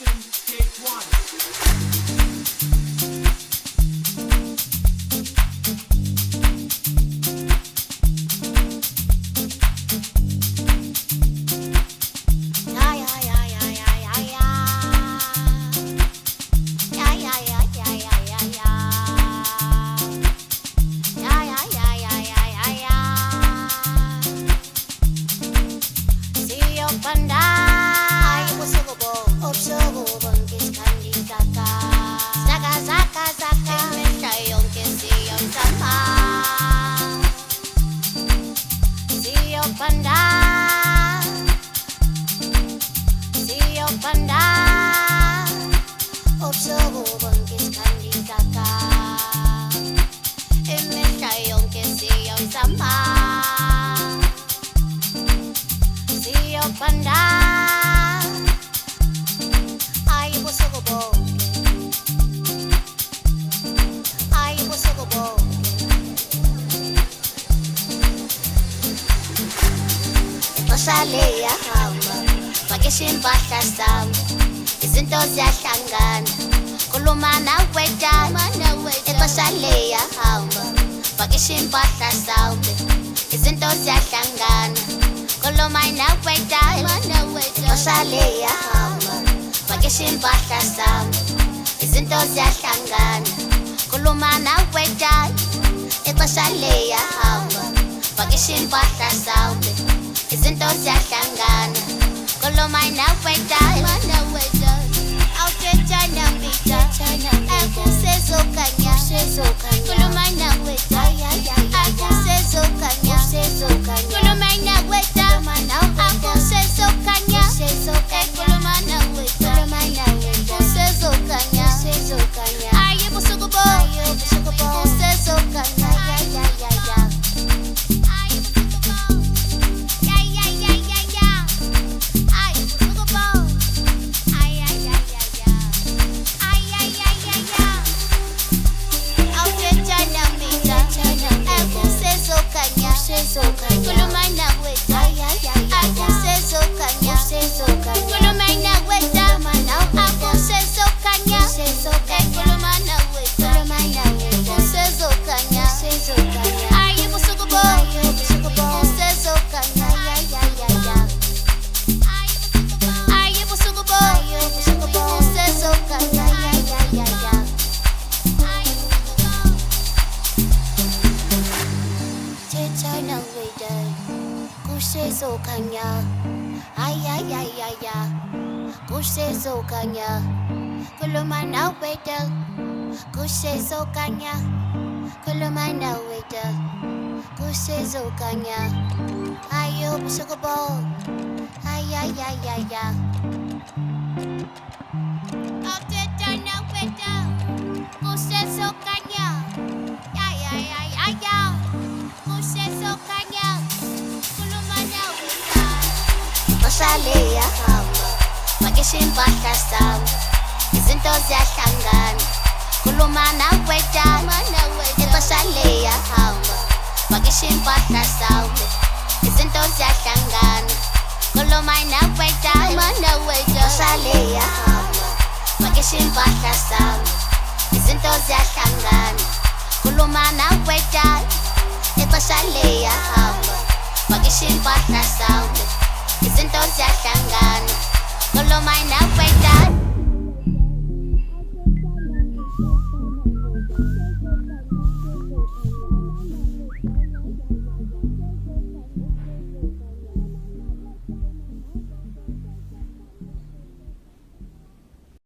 Action, take one. Sale yahamba vakisha impahla zami izinto ziyahlangana khuluma nawe dala ixesha liyahamba vakisha impahla zami izinto ziyahlangana khuluma nawe dala ixesha liyahamba vakisha impahla zami izinto ziyahlangana khuluma nawe dala ixesha liyahamba vakisha impahla zami izinto ziyahlangana khuluma nawe dala awuthethana mbita akusezokanya khuluma nawe dala akusezokanya khuluma nawe dala akusezokanya khuluma nawe dala akusezokanya aye busuku bo akusezokanya kusezokanya ayayayaya kusezokanya khuluma nawe dala kusezokanya khuluma nawe dala kusezokanya ayo busuku bo ayayayaya awuthethana nawe dala kusezokanya ayayayaya kusezokanya Sale yahamba vakisha impahla zami izinto ziyahlangana khuluma nawe dala ixesha liyahamba vakisha impahla zami izinto ziyahlangana khuluma nawe dala ixesha liyahamba vakisha impahla zami izinto ziyahlangana khuluma nawe dala ixesha liyahamba vakisha impahla zami izinto ziyahlangana khuluma nawe